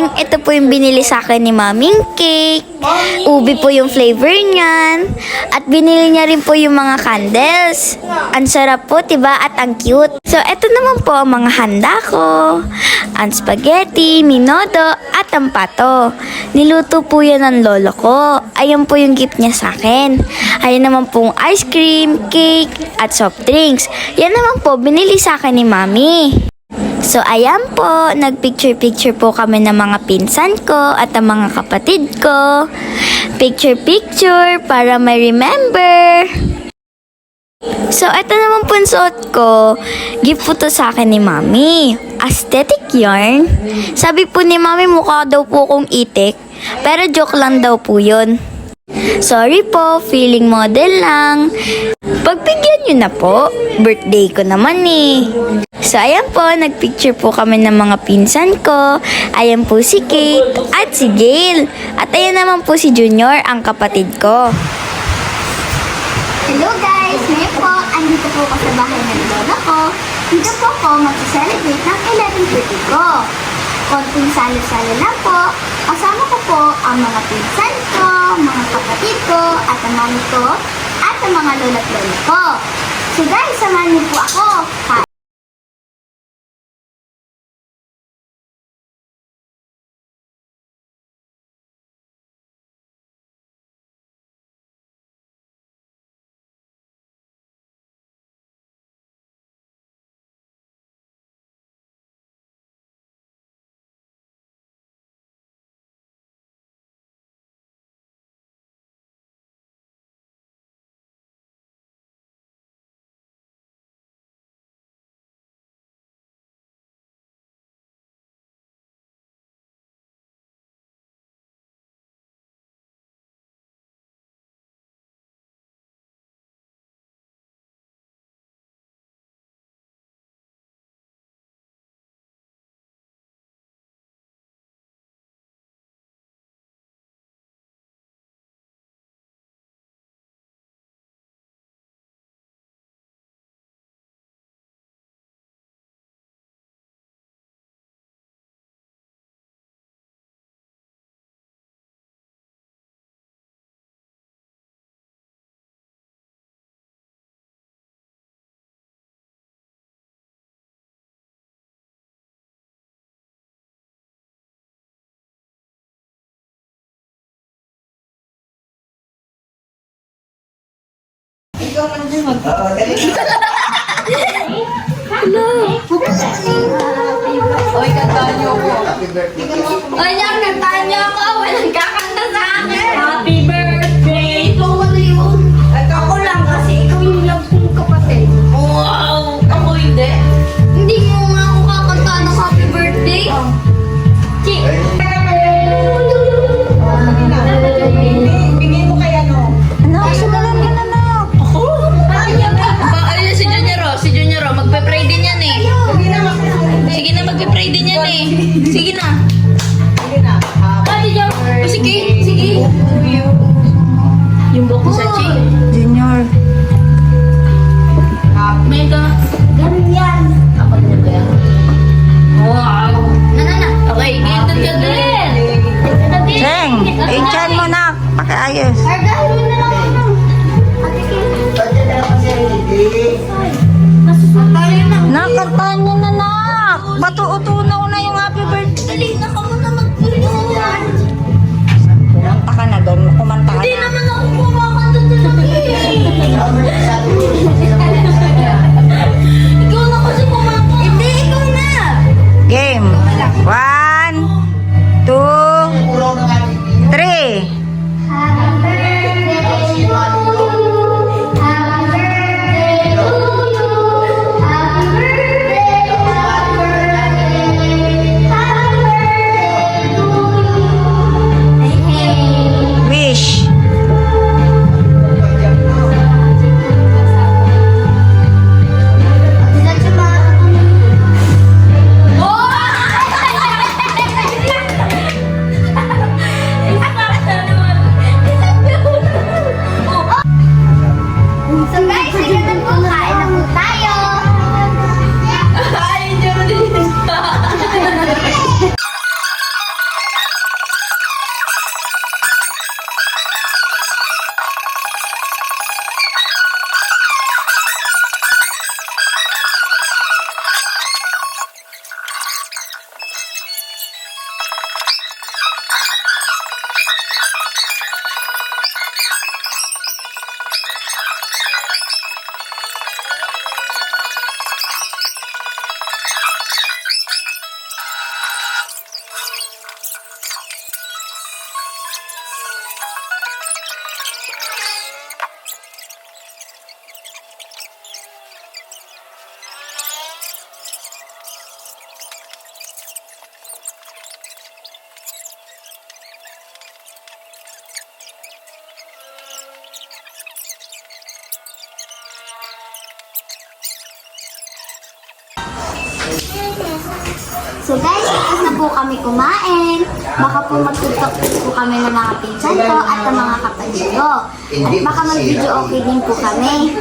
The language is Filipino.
morning, ito po yung binili sa akin ni Maming cake. Ubi po yung flavor niyan. At binili niya rin po yung mga candles. Ang sarap po, diba? At ang cute. So, ito naman po ang mga handa ko. Ang spaghetti, minodo, at ang pato. Niluto po yan ng lolo ko. Ayan po yung gift niya sa akin. Ayan naman pong ice cream, cake, at soft drinks. Yan naman po, binili sa akin ni Mami. So, ayan po, nagpicture-picture po kami ng mga pinsan ko at ang mga kapatid ko. Picture-picture para may remember. So, ito naman po ang suot ko. Gift po to sa akin ni Mami. Aesthetic yarn. Sabi po ni Mami, mukha daw po kong itik. Pero joke lang daw po yun. Sorry po, feeling model lang. Pagbigyan nyo na po. Birthday ko naman eh. So, ayan po, nagpicture po kami ng mga pinsan ko. Ayan po si Kate at si Gail. At ayan naman po si Junior, ang kapatid ko. Hello guys! Ngayon po, andito po ako sa bahay ng lola ko. Dito po ako mag-celebrate ng 11th birthday ko. Konting salo-salo lang po. Kasama ko po ang mga pinsan ko, mga kapatid ko, at ang mami ko, at ang mga lola at lola ko. So guys, samahan niyo po ako. Oy, kantahan niyo ako. Oy, yan, kantahan niyo ako. Walang kakanta sa akin. Happy birthday! Ikaw ano yun? At ako lang kasi ikaw yung love kong kapatid. Wow! Ako hindi. Hindi mo nga ako kakanta ng happy birthday. Chi! Bigay mo kay ano? Anak, sumulan ka na, anak. Ako? Ayun si Junior oh. Si Junior oh. Magpe-pray din yan eh. Sige na, magpe-pray din yan eh. Sige na. Sige na. Sige. Sige. Yung buhok sa Chi. Junior. Mega. Ganun yan. Ako din ba yan? Wow. Na. Okay, dito ka din. Cheng, i-chan mo na. Pakiayos. Argahin mo na lang ako. Ate Kim. Nakantahan niyo na, nak. Matuutunaw na yung happy birthday. Dali na ka muna magpulungan. Kumanta ka na doon. Kumanta ka Hindi na. naman ako kumakanta talaga Ikaw na kasi kumakanta. Hindi, ikaw na. Game. 1, 2, 3. Happy birthday to you. Happy birthday to you. Happy birthday, happy birthday. So guys, tapos na po kami kumain. Baka po mag-tiktok po kami ng mga pinsan ko at ng mga kapatid ko. At baka mag-video okay din po kami.